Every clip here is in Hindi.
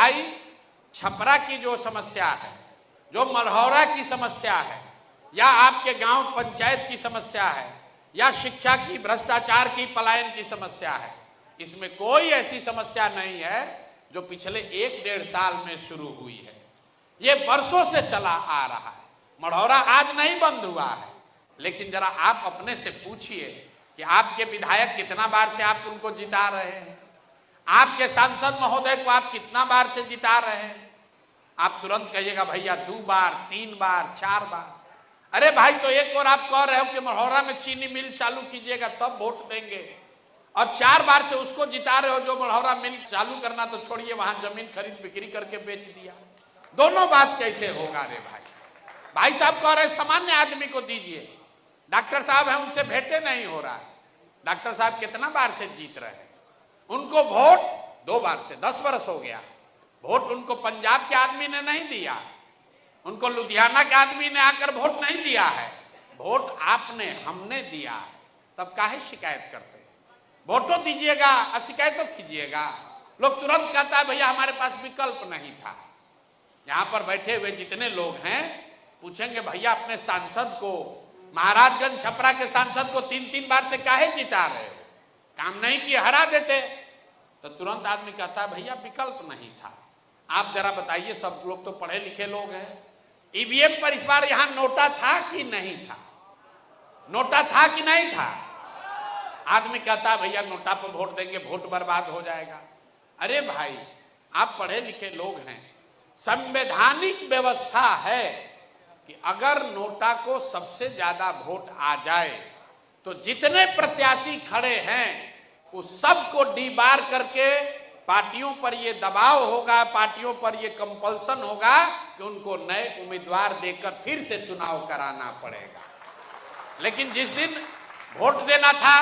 भाई छपरा की जो समस्या है, जो मढ़ौरा की समस्या है, या आपके गांव पंचायत की समस्या है, या शिक्षा की, भ्रष्टाचार की, पलायन की समस्या है, इसमें कोई ऐसी समस्या नहीं है जो पिछले 1-1.5 साल में शुरू हुई है। ये वर्षों से चला आ रहा है। मढ़ौरा आज नहीं बंद हुआ है, लेकिन जरा आप अपने से पूछिए कि आपके विधायक कितना बार से आप उनको जिता रहे हैं, आपके सांसद महोदय को आप कितना बार से जिता रहे हैं। आप तुरंत कहिएगा भैया 2 बार, 3 बार, 4 बार। अरे भाई, तो एक और आप कह रहे हो कि मढ़ौरा में चीनी मिल चालू कीजिएगा तब वोट देंगे, और 4 बार से उसको जिता रहे हो जो मढ़ौरा मिल चालू करना तो छोड़िए, वहां जमीन खरीद बिक्री करके बेच दिया। दोनों बात कैसे होगा रे भाई? भाई साहब कह रहे सामान्य आदमी को दीजिए। डॉक्टर साहब है, उनसे भेंटे नहीं हो रहा है। डॉक्टर साहब कितना बार से जीत रहे हैं, उनको वोट 2 बार से 10 वर्ष हो गया। वोट उनको पंजाब के आदमी ने नहीं दिया, उनको लुधियाना के आदमी ने आकर वोट नहीं दिया है, वोट आपने, हमने दिया है। तब काहे शिकायत करते हैं? वोटों दीजिएगा और शिकायतों कीजिएगा। लोग तुरंत कहता है भैया हमारे पास विकल्प नहीं था। यहां पर बैठे हुए जितने लोग हैं पूछेंगे भैया अपने सांसद को, महाराजगंज छपरा के सांसद को 3-3 बार से काहे जिता रहे हो? काम नहीं किए हरा देते। तो तुरंत आदमी कहता है भैया विकल्प नहीं था। आप जरा बताइए, सब लोग तो पढ़े लिखे लोग हैं, ईवीएम पर इस बार यहां नोटा था कि नहीं था? नोटा था कि नहीं था? आदमी कहता है भैया नोटा पर वोट देंगे, वोट बर्बाद हो जाएगा। अरे भाई, आप पढ़े लिखे लोग हैं, संवैधानिक व्यवस्था है कि अगर नोटा को सबसे ज्यादा वोट आ जाए तो जितने प्रत्याशी खड़े हैं उस सबको डीबार करके पार्टियों पर ये दबाव होगा, पार्टियों पर ये कंपल्सन होगा कि उनको नए उम्मीदवार देकर फिर से चुनाव कराना पड़ेगा। लेकिन जिस दिन वोट देना था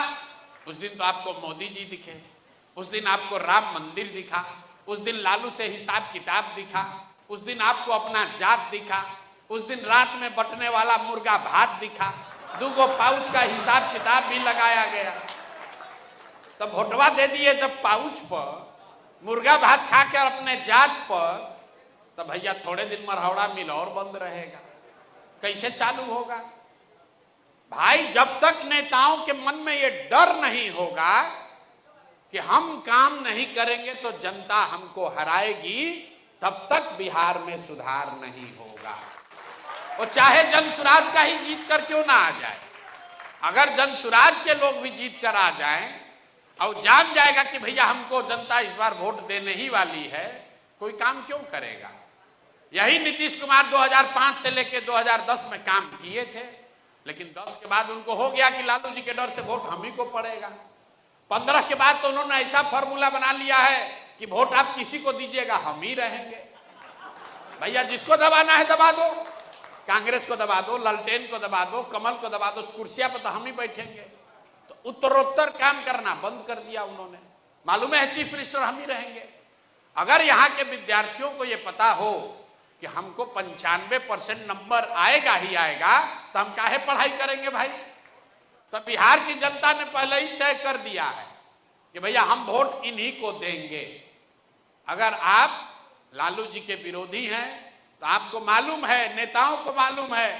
उस दिन तो आपको मोदी जी दिखे, उस दिन आपको राम मंदिर दिखा, उस दिन लालू से हिसाब किताब दिखा, उस दिन आपको अपना जात दिखा, उस दिन रात में बटने वाला मुर्गा भात दिखा, 2 पाउच का हिसाब किताब भी लगाया गया। तब वोटवा दे दिए जब पाउच पर, मुर्गा भात खाकर अपने जात पर, तब भैया थोड़े दिन मढ़ौरा मिल और बंद रहेगा। कैसे चालू होगा भाई? जब तक नेताओं के मन में ये डर नहीं होगा कि हम काम नहीं करेंगे तो जनता हमको हराएगी, तब तक बिहार में सुधार नहीं होगा। और चाहे जनसुराज का ही जीत कर क्यों ना आ जाए, अगर जनसुराज के लोग भी जीत कर आ जाएं और जान जाएगा कि भैया हमको जनता इस बार वोट देने ही वाली है, कोई काम क्यों करेगा? यही नीतीश कुमार 2005 से लेकर 2010 में काम किए थे, लेकिन 10 के बाद उनको हो गया कि लालू जी के डर से वोट हम ही को पड़ेगा। 15 के बाद तो उन्होंने ऐसा फॉर्मूला बना लिया है कि वोट आप किसी को दीजिएगा हम ही रहेंगे। भैया जिसको दबाना है दबा दो, कांग्रेस को दबा दो, ललटेन को दबा दो, कमल को दबा दो, कुर्सियां पर तो हम ही बैठेंगे। तो उत्तरोत्तर काम करना बंद कर दिया उन्होंने। मालूम है चीफ मिनिस्टर हम ही रहेंगे। अगर यहाँ के विद्यार्थियों को यह पता हो कि हमको 95% नंबर आएगा ही आएगा, तो हम काहे पढ़ाई करेंगे भाई? तो बिहार की जनता ने पहले ही तय कर दिया है कि भैया हम वोट इन्हीं को देंगे। अगर आप लालू जी के विरोधी हैं तो आपको मालूम है, नेताओं को मालूम है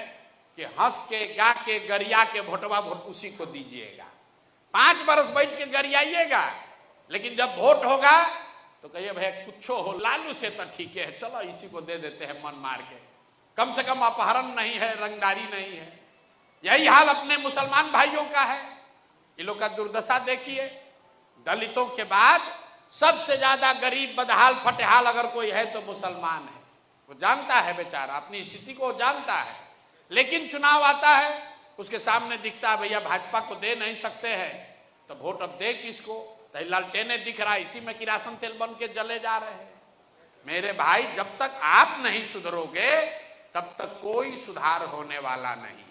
कि हंस के, गा के, गरिया के वोटवा वोट उसी को दीजिएगा। 5 बरस बैठ के गरियाइएगा, लेकिन जब वोट होगा तो कहिए भैया कुछ हो, लालू से तो ठीक है, चलो इसी को दे देते हैं मन मार के, कम से कम अपहरण नहीं है, रंगदारी नहीं है। यही हाल अपने मुसलमान भाइयों का है। ये लोग का दुर्दशा देखिए, दलितों के बाद सबसे ज्यादा गरीब, बदहाल, फटेहाल अगर कोई है तो मुसलमान है। वो जानता है बेचारा, अपनी स्थिति को जानता है, लेकिन चुनाव आता है उसके सामने दिखता है भैया भाजपा को दे नहीं सकते हैं, तो वोट अब दे किसको? तो लालटेने दिख रहा है, इसी में किरासन तेल बन के जले जा रहे हैं। मेरे भाई, जब तक आप नहीं सुधरोगे तब तक कोई सुधार होने वाला नहीं।